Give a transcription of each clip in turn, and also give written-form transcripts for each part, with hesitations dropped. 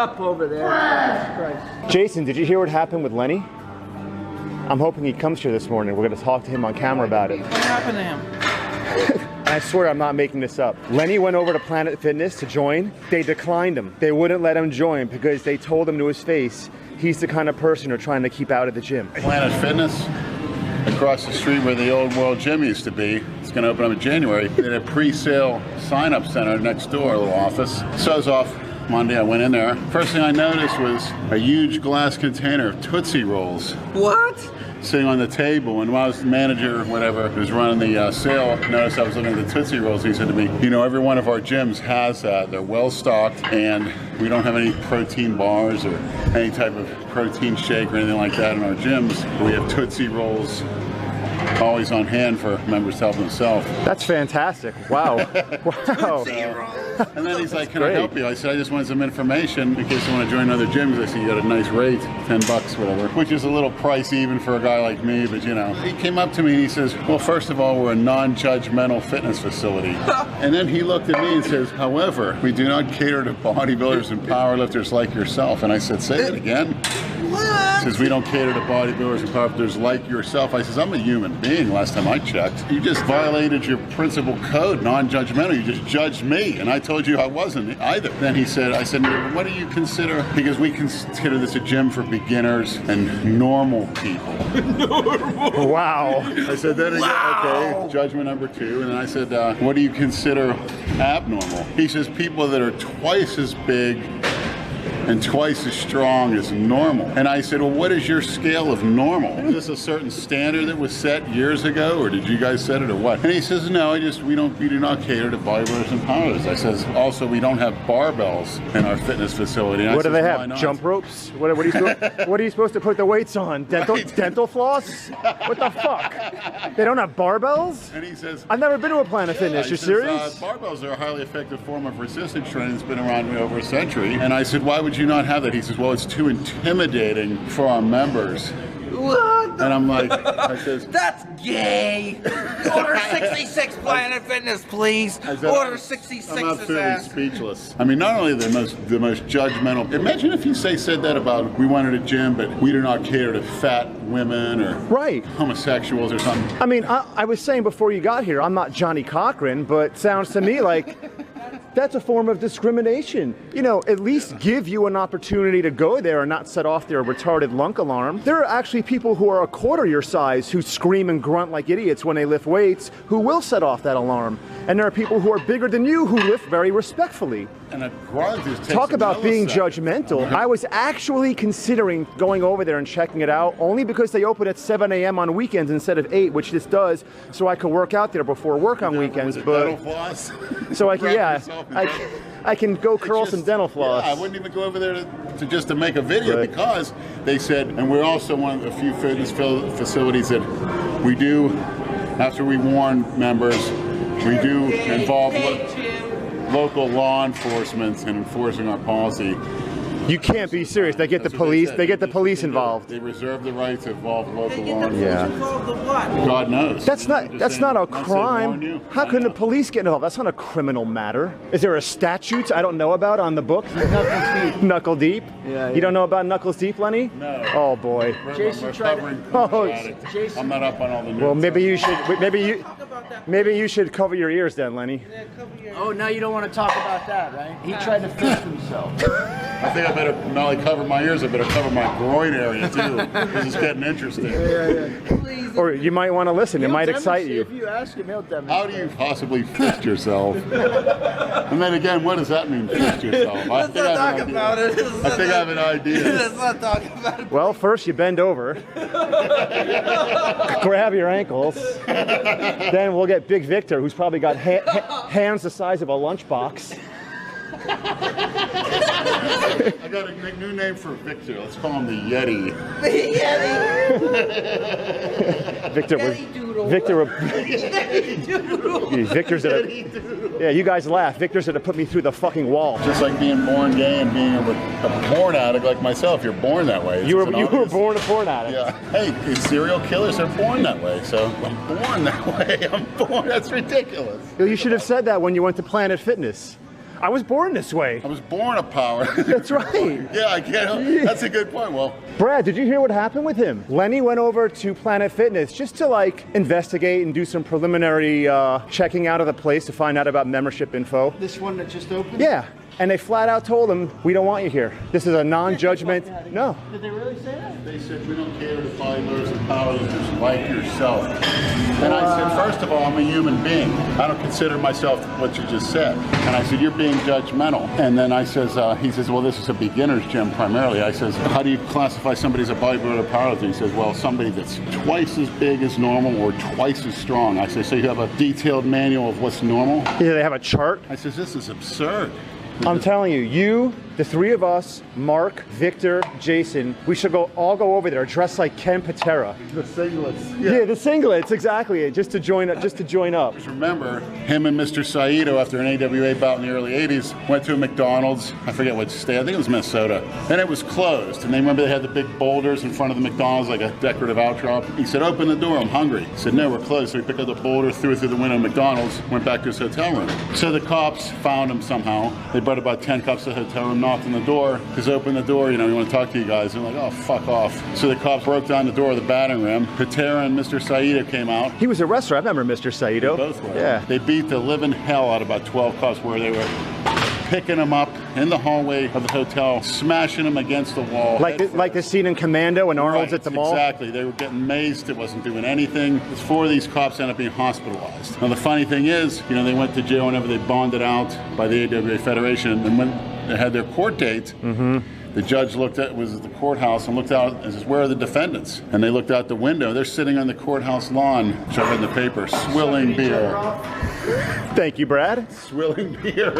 up over there. Jesus Christ. Jason, did you hear what happened with Lenny? I'm hoping he comes here this morning. We're going to talk to him on camera about it. What happened to him? I swear I'm not making this up. Lenny went over to Planet Fitness to join. They declined him. They wouldn't let him join because they told him to his face he's the kind of person they're trying to keep out of the gym. Planet Fitness, across the street where the old World Gym used to be. It's going to open up in January. They had a pre-sale sign-up center next door, a little office. So I was off Monday, I went in there. First thing I noticed was a huge glass container of Tootsie Rolls. What? Sitting on the table, and while I was the manager, whatever, who was running the sale, noticed I was looking at the Tootsie Rolls. He said to me, you know, every one of our gyms has that. They're well stocked, and we don't have any protein bars or any type of protein shake or anything like that in our gyms. We have Tootsie Rolls always on hand for members to help themselves. That's fantastic. Wow. Wow. And then he's like, can I help you? I said, I just wanted some information in case you want to join other gyms. I said, you got a nice rate, 10 bucks, whatever, which is a little pricey even for a guy like me, but you know. He came up to me and he says, well, first of all, we're a non-judgmental fitness facility. And then he looked at me and says, however, we do not cater to bodybuilders and powerlifters like yourself. And I said, say it again. What? He says, we don't cater to bodybuilders and powerlifters like yourself. I says, I'm a human being last time I checked. You just violated your principal code, non-judgmental. You just judged me, and I told you I wasn't either. Then he said, I said, what do you consider? Because we consider this a gym for beginners and normal people. Normal. Wow. I said, then again, okay, judgment number 2. And then I said, what do you consider abnormal? He says, people that are twice as big and twice as strong as normal. And I said, well, what is your scale of normal? Is this a certain standard that was set years ago, or did you guys set it, or what? And he says, no, we do not cater to bodybuilders and powerlifters. I says, also, we don't have barbells in our fitness facility. And What do they have? Jump ropes? What are you supposed to put the weights on? Dental floss? What the fuck? They don't have barbells? And he says, I've never been to a Planet Fitness. You serious? Barbells are a highly effective form of resistance training that's been around over a century. And I said, why would you not have that? He says, well, it's too intimidating for our members. What? And I'm like, I says, that's gay. Order 66 Planet Fitness, please. Order 66 I'm absolutely speechless. I mean, not only the most judgmental. Imagine if you said that about we wanted a gym, but we do not cater to fat women or homosexuals or something. I mean, I was saying before you got here, I'm not Johnny Cochran, but it sounds to me like that's a form of discrimination. You know, at least give you an opportunity to go there and not set off their retarded lunk alarm. There are actually people who are a quarter your size who scream and grunt like idiots when they lift weights who will set off that alarm. And there are people who are bigger than you who lift very respectfully. And a grunt is Talk about being judgmental. I was actually considering going over there and checking it out only because they open at 7 a.m. on weekends instead of 8, which this does, so I could work out there before work on weekends. But so I can, I can go curl some dental floss. Yeah, I wouldn't even go over there to make a video because they said, and we're also one of the few fitness facilities that we do, after we warn members, we do involve local law enforcement in enforcing our policy. You can't be serious. They get the police. They get the police involved. They reserve the right to involve local law enforcement. Yeah. God knows. That's not a crime. How can the police get involved? That's not a criminal matter. Is there a statute I don't know about on the book? Knuckles Deep. Knuckle Deep? Yeah. You don't know about Knuckles Deep, Lenny? No. Oh boy. Jason tried to. I'm not up on all the news. Well, maybe you should. Maybe you should cover your ears then, Lenny. Yeah, oh, now you don't want to talk about that, right? He tried to fist himself. I think I better not only cover my ears, I better cover my groin area too. This is getting interesting. Please. Or you might want to listen. It might excite you. If you ask him, he'll demonstrate. How do you possibly fist yourself? And then again, what does that mean, fist yourself? Let's not talk about it. I think I have an idea. Let's not talk about it. Well, first you bend over, grab your ankles, then we'll get Big Victor, who's probably got hands the size of a lunchbox. I got a new name for Victor. Let's call him the Yeti. The Yeti. Victor's at yeah, you guys laugh. Victor's at to put me through the fucking wall. Just like being born gay and being a porn addict like myself, you're born that way. You were born a porn addict. Yeah. Hey, serial killers are born that way, so I'm born that way. I'm born. That's ridiculous. You should have said that when you went to Planet Fitness. I was born this way. I was born a power. That's right. Yeah, I get. That's a good point. Well, Brad, did you hear what happened with him? Lenny went over to Planet Fitness just to like investigate and do some preliminary checking out of the place to find out about membership info. This one that just opened? Yeah. And they flat out told him, we don't want you here. This is a non-judgment. No. Did they really say that? they said, we don't care to bodybuilders and powerlifters like yourself. And I said, first of all, I'm a human being. I don't consider myself what you just said. And I said, you're being judgmental. And then I says, he says, well, this is a beginner's gym primarily. I says, how do you classify somebody as a bodybuilder or powerlifter? He says, well, somebody that's twice as big as normal or twice as strong. I say, so you have a detailed manual of what's normal? Yeah, they have a chart. I says, this is absurd. I'm telling you, the three of us, Marc, Victor, Jason, we should all go over there dressed like Ken Patera. The singlets. Yeah, the singlets, exactly. Just to join up. Just Remember, him and Mr. Saito, after an AWA bout in the early 80s, went to a McDonald's. I forget what state. I think it was Minnesota. And it was closed. And they remember they had the big boulders in front of the McDonald's, like a decorative outdrop. He said, open the door, I'm hungry. He said, no, we're closed. So he picked up the boulder, threw it through the window of McDonald's, went back to his hotel room. So the cops found him somehow. They brought about 10 cops to the hotel room, knocked on the door. Just open the door, you know, we want to talk to you guys. They're like, oh, fuck off. So the cops broke down the door of the batting room. Patera and Mr. Saito came out. He was a wrestler. I remember Mr. Saito. They both were. Yeah. They beat the living hell out of about 12 cops where they were picking him up in the hallway of the hotel, smashing him against the wall. Like the scene in Commando when Arnold's Right, at the mall? Exactly. They were getting maced. It wasn't doing anything. Four of these cops ended up being hospitalized. Now, the funny thing is, you know, they went to jail whenever they bonded out by the AWA Federation, and when they had their court date, the judge was at the courthouse and looked out and says, where are the defendants? And they looked out the window. They're sitting on the courthouse lawn, which I read in the paper, swilling beer. Thank you, Brad. Swilling beer.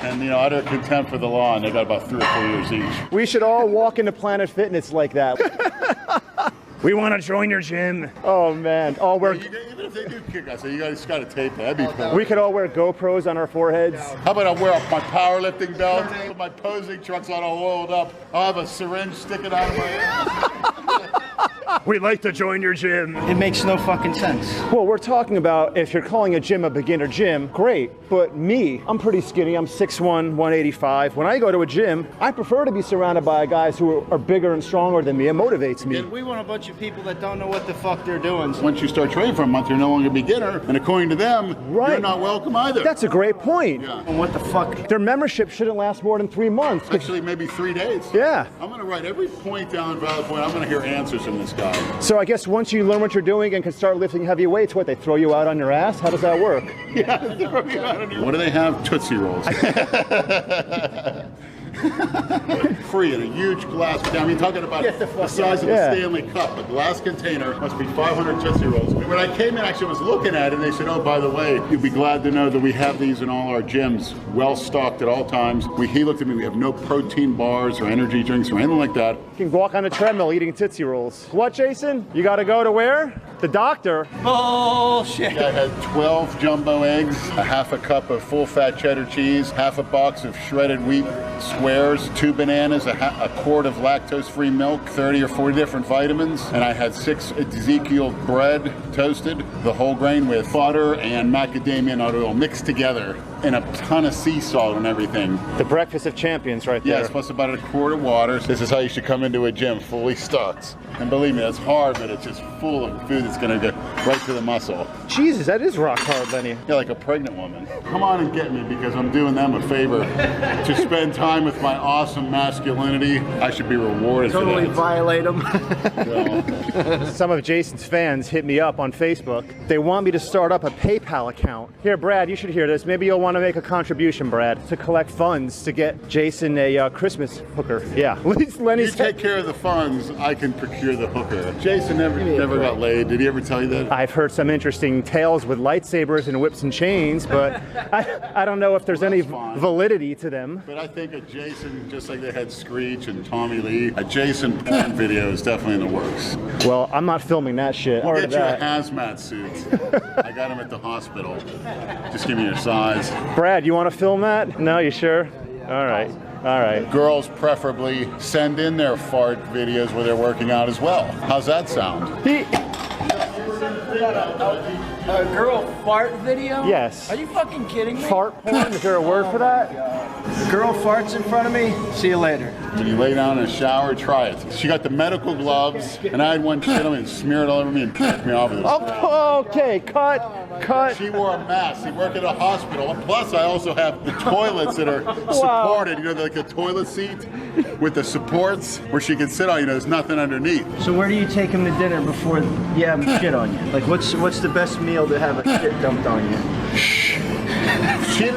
And, you know, utter contempt for the law, and they got about 3 or 4 years each. We should all walk into Planet Fitness like that. We want to join your gym. Oh, man. Even if they do kick us, you guys got to tape that. That'd be cool. We could all wear GoPros on our foreheads. How about I wear up my powerlifting belt, put my posing trucks on all oiled up, I'll have a syringe sticking out of my ass. We'd like to join your gym. It makes no fucking sense. Well, we're talking about if you're calling a gym a beginner gym, great. But me, I'm pretty skinny. I'm 6'1", 185. When I go to a gym, I prefer to be surrounded by guys who are bigger and stronger than me. It motivates me. And we want a bunch of people that don't know what the fuck they're doing. Once you start training for a month, you're no longer a beginner, and according to them, you're not welcome either. That's a great point. Yeah. And what the fuck? Their membership shouldn't last more than 3 months. Actually, maybe 3 days. Yeah. I'm going to write every point down, valid point. I'm going to hear answers from this guy. So I guess once you learn what you're doing and can start lifting heavy weights, what, they throw you out on your ass? How does that work? What do they have? Tootsie Rolls. Free in a huge glass. I mean, talking about the size of a Stanley Cup. A glass container must be 500 Tootsie Rolls. When I came in, actually, I was looking at it, and they said, oh, by the way, you'd be glad to know that we have these in all our gyms, well stocked at all times. He looked at me, we have no protein bars or energy drinks or anything like that. You can walk on a treadmill eating Tootsie Rolls. What, Jason? You got to go to where? The doctor. Bullshit. I had 12 jumbo eggs, a half a cup of full-fat cheddar cheese, half a box of shredded wheat squares, 2 bananas, a quart of lactose-free milk, 30 or 40 different vitamins, and I had 6 Ezekiel bread toasted, the whole grain with butter and macadamia nut oil mixed together, and a ton of sea salt and everything. The breakfast of champions right there. Yes, plus about a quart of water. This is how you should come into a gym, fully stocked. And believe me, that's hard, but it's just full of food that's going to go right to the muscle. Jesus, that is rock hard, Lenny. Yeah, like a pregnant woman. Come on and get me, because I'm doing them a favor. To spend time with my awesome masculinity, I should be rewarded for that. Totally violate them. Well, Some of Jason's fans hit me up on Facebook. They want me to start up a PayPal account. Here, Brad, you should hear this. Maybe you'll want to make a contribution, Brad, to collect funds to get Jason a Christmas hooker. Yeah. you take care of the funds, I can procure the hooker. Jason never got laid. Did he ever tell you that? I've heard some interesting tales with lightsabers and whips and chains, but I don't know if there's any validity to them. But I think a Jason, just like they had Screech and Tommy Lee, a Jason porn video is definitely in the works. Well, I'm not filming that shit. We'll get you a hazmat suit. I got him at the hospital. Just give me your size. Brad, you want to film that? No, you sure? All right. All right. Girls preferably send in their fart videos where they're working out as well. How's that sound? A girl fart video? Yes. Are you fucking kidding me? Fart porn? Is there a word for that? A girl farts in front of me? See you later. When you lay down in a shower, try it. She got the medical gloves, and I had one shit on me and smear it all over me and pick me off with it. Oh, okay, cut. She wore a mask. She worked at a hospital. Plus, I also have the toilets that are supported. You know, like a toilet seat with the supports where she can sit on. You know, there's nothing underneath. So where do you take him to dinner before you have him shit on you? Like, what's the best meal to have a shit dumped on you?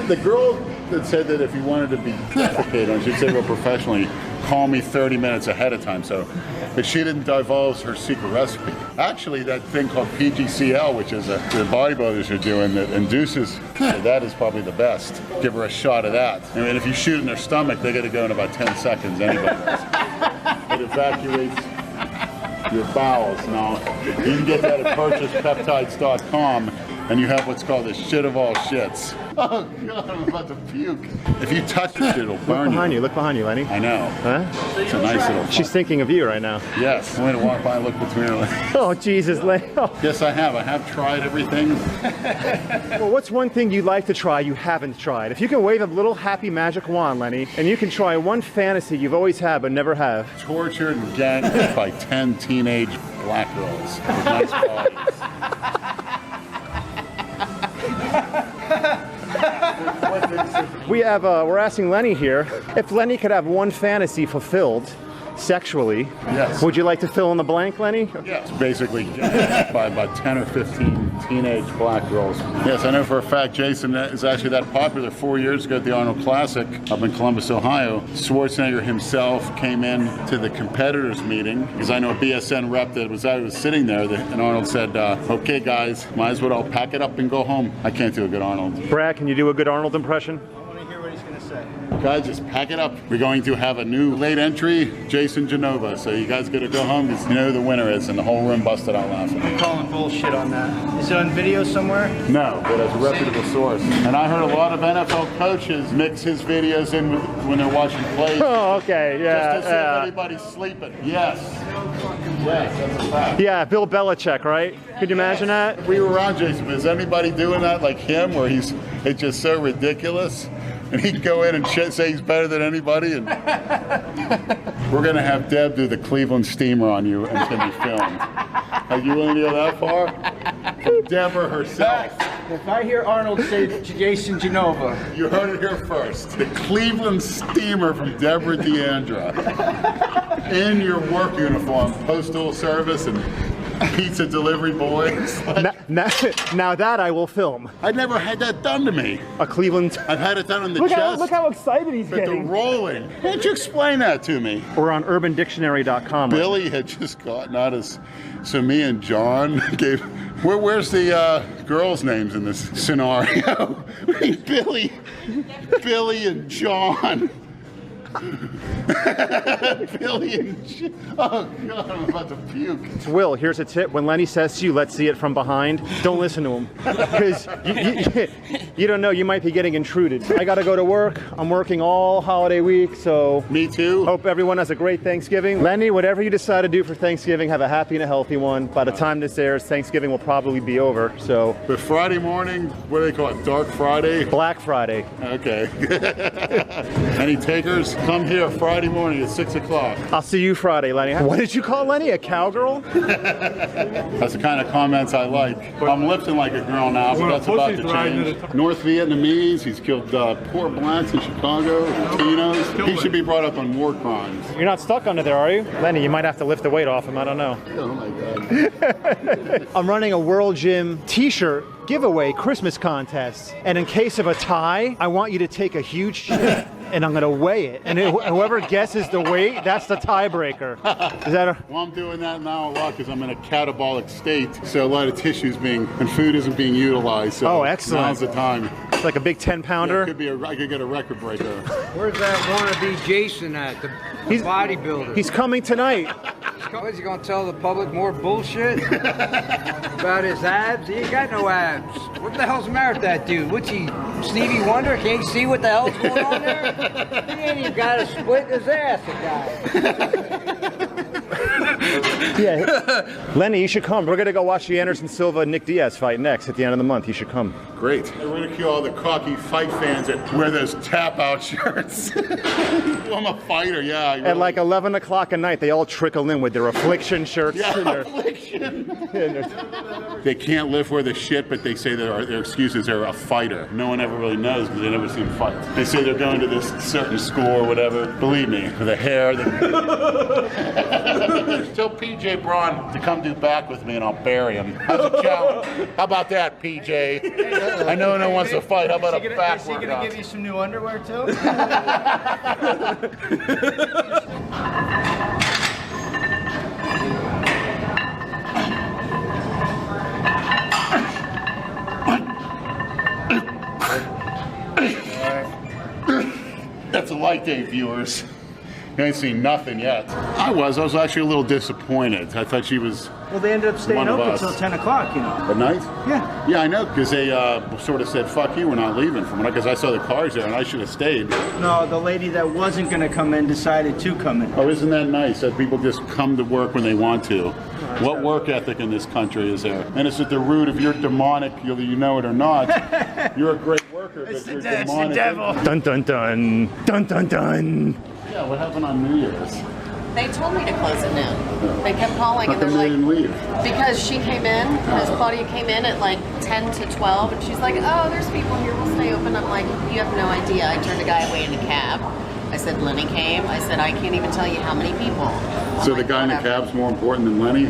The girl that said that if you wanted to be defecated on, she'd say, well, professionally, call me 30 minutes ahead of time. So, but she didn't divulge her secret recipe. Actually, that thing called PGCL, which is the bodybuilders are doing that induces, that is probably the best. Give her a shot of that. I mean, if you shoot in their stomach, they got to go in about 10 seconds. Anybody else. It evacuates your bowels. Now, you can get that at purchasepeptides.com. And you have what's called the shit of all shits. Oh God, I'm about to puke. If you touch the shit, it'll burn you. Look behind you, Lenny. I know. Huh? It's a nice little. She's thinking of you right now. Yes. I'm gonna walk by and look between her. Oh, Jesus, Lenny. Oh. Yes, I have. I have tried everything. Well, what's one thing you'd like to try you haven't tried? If you can wave a little happy magic wand, Lenny, and you can try one fantasy you've always had but never have. Tortured and gagged by 10 teenage black girls with nice bodies. We're asking Lenny here if Lenny could have one fantasy fulfilled sexually. Yes. Would you like to fill in the blank, Lenny? Yes. Basically by about 10 or 15 teenage black girls. Yes, I know for a fact Jason is actually that popular. 4 years ago at the Arnold Classic up in Columbus, Ohio, Schwarzenegger himself came in to the competitors meeting because I know a BSN rep that was sitting there and Arnold said, okay guys, might as well all pack it up and go home. I can't do a good Arnold. Brad, can you do a good Arnold impression? I want to hear what he's going to say. Guys, just pack it up. We're going to have a new late entry, Jason Genova. So you guys got to go home because you know who the winner is, and the whole room busted out laughing. I'm calling bullshit on that. Is it on video somewhere? No, but it's a reputable source. And I heard a lot of NFL coaches mix his videos in when they're watching plays. Oh, okay, yeah. Just to see if anybody's sleeping. Yes. Yes, that's a fact. Yeah, Bill Belichick, right? Could you imagine that? We were around Jason, but is anybody doing that like him, where it's just so ridiculous? And he'd go in and say he's better than anybody. And we're going to have Deb do the Cleveland steamer on you, and it's going to be filmed. Are you willing to go that far? From Debra herself. If I hear Arnold say Jason Genova. You heard it here first. The Cleveland steamer from Debra Deandra. In your work uniform, postal service and pizza delivery boys. Now that I will film. I never had that done to me. A Cleveland. I've had it done on the Look chest. how excited he's But the getting. rolling. Why don't you explain that to me? We're on urbandictionary.com. Billy had just gotten out of, so me and John gave, where's the girls' names in this scenario? Billy and John. Billy and John. Oh God, I'm about to puke. Will, here's a tip. When Lenny says to you, let's see it from behind, don't listen to him. Because you don't know, you might be getting intruded. I got to go to work. I'm working all holiday week, so... Me too. Hope everyone has a great Thanksgiving. Lenny, whatever you decide to do for Thanksgiving, have a happy and a healthy one. By the time this airs, Thanksgiving will probably be over, so... But Friday morning, what do they call it, Dark Friday? Black Friday. Okay. Any takers? Come here Friday morning at 6 o'clock. I'll see you Friday, Lenny. What did you call Lenny? A cowgirl? That's the kind of comments I like. I'm lifting like a girl now, but that's about to change. North Vietnamese, he's killed poor blacks in Chicago, Latinos. He should be brought up on war crimes. You're not stuck under there, are you? Lenny, you might have to lift the weight off him. I don't know. Oh my God. I'm running a World Gym t-shirt giveaway Christmas contest. And in case of a tie, I want you to take a huge shit and I'm gonna weigh it. And whoever guesses the weight, that's the tiebreaker. Is that a... Well, I'm doing that now a lot because I'm in a catabolic state. So a lot of tissue's and food isn't being utilized. So oh, excellent. Now's the time. It's like a big 10-pounder. Yeah, I could get a record breaker. Where's that wannabe Jason at? The bodybuilder. He's coming tonight. What, is he gonna tell the public more bullshit about his abs? He ain't got no abs. What the hell's the matter with that dude? What's he, Stevie Wonder? Can't you see what the hell's going on there? He ain't even got a split in his ass, the guy. Yeah. Lenny, you should come. We're going to go watch the Anderson Silva Nick Diaz fight next at the end of the month. You should come. Great. I ridicule all the cocky fight fans that wear those tap-out shirts. Well, I'm a fighter, yeah. At like 11 o'clock at night, they all trickle in with their affliction shirts. Yeah, and their, affliction. They can't lift worth a shit, but they say their excuses are a fighter. No one ever really knows because they never seen fights. They say they're going to this certain school or whatever. Believe me, the hair. Tell PJ Braun to come do back with me and I'll bury him. How's a challenge? How about that, PJ? I know no one wants to fight. How about a back workout? Is he going to give you some new underwear too? That's a light day, viewers. You ain't seen nothing yet. I was actually a little disappointed. I thought she was Well, they ended up staying one of open us. until 10 o'clock, you know. At night? Yeah. Yeah, I know, because they sort of said, fuck you, we're not leaving from it, because I saw the cars there and I should have stayed. No, the lady that wasn't going to come in decided to come in. Oh, isn't that nice that people just come to work when they want to? What work ethic in this country is there? And it's at the root of your demonic, whether you know it or not. You're a great worker, but you're demonic. It's the devil. dun dun dun. Dun dun dun. Yeah, what happened on New Year's? They told me to close at noon. They kept calling How and come they're they like, didn't leave? because she came in, Miss Claudia came in at like 10 to 12, and she's like, oh, there's people here, we'll stay open. I'm like, you have no idea. I turned a guy away in a cab. I said, Lenny came. I said, I can't even tell you how many people. I'm So like, the guy in the "Whatever." cab's more important than Lenny?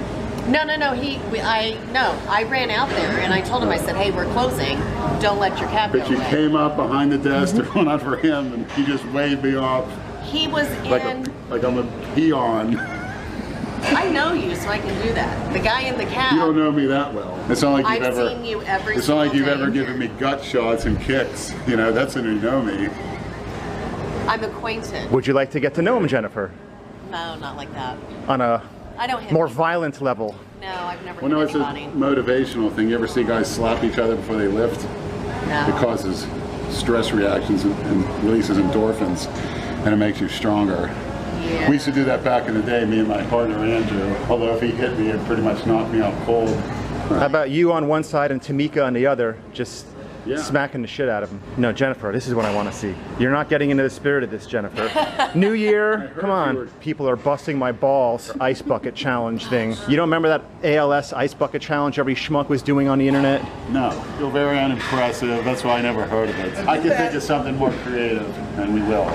No. I ran out there and I told him, I said, hey, we're closing. Don't let your cab go But you away. came up behind the desk to run out for him and he just waved me off He was like in. like I'm a peon. I know you, so I can do that. The guy in the cab. You don't know me that well. It's not like you've I've ever seen you every It's not like single you've ever day. given me gut shots and kicks. You know, that's when you know me. I'm acquainted. Would you like to get to know him, Jennifer? No, not like that. On a I don't hit more people. violent level? No, I've never Well, no, hit it's a anybody. motivational thing. You ever see guys slap each other before they lift? No. It causes stress reactions and releases endorphins, and it makes you stronger. Yeah. We used to do that back in the day, me and my partner Andrew. Although if he hit me, it pretty much knocked me out cold. How about you on one side and Tamika on the other, just Yeah. smacking the shit out of him? No, Jennifer, this is what I want to see. You're not getting into the spirit of this, Jennifer. New Year, come you on. were- People are busting my balls. Ice bucket challenge thing. You don't remember that ALS ice bucket challenge every schmuck was doing on the internet? No, feel very unimpressive. That's why I never heard of it. I could think of something more creative, and we will.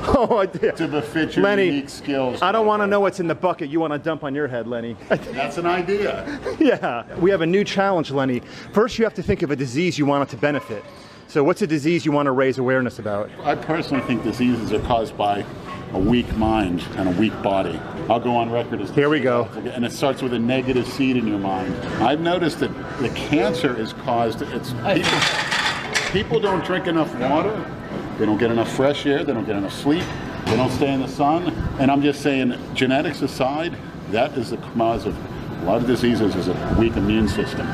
Oh, I did. To befit your Lenny, unique skills. I don't want to know what's in the bucket you want to dump on your head, Lenny. That's an idea. Yeah, we have a new challenge, Lenny. First, you have to think of a disease you want it to benefit. So what's a disease you want to raise awareness about? I personally think diseases are caused by a weak mind and a weak body. I'll go on record as Here we go. And it starts with a negative seed in your mind. I've noticed that the cancer is caused. People don't drink enough water. They don't get enough fresh air. They don't get enough sleep. They don't stay in the sun. And I'm just saying, genetics aside, that is the cause of a lot of diseases is a weak immune system.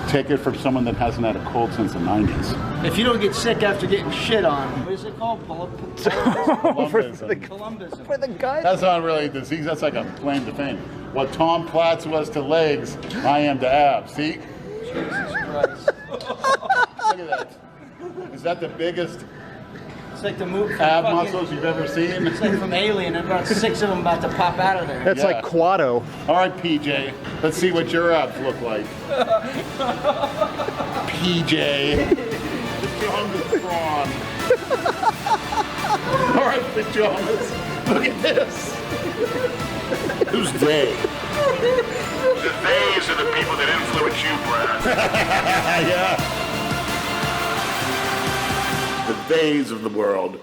Take it from someone that hasn't had a cold since the 90s. If you don't get sick after getting shit on, what is it called? Columbus. For the guy. That's not really a disease. That's like a claim to fame. What Tom Platz was to legs, I am to abs. See? Jesus Christ. Look at that. Is that the biggest It's like the move from ab fucking- muscles you've ever seen? It's like from Alien, and about 6 of them about to pop out of there. That's Yeah. like Quado. All right, PJ. Let's see what your abs look like. PJ. Pajamas Braun. All right, pajamas. Look at this. Who's they? The theys are the people that influence you, Brad. Yeah. The theys of the world.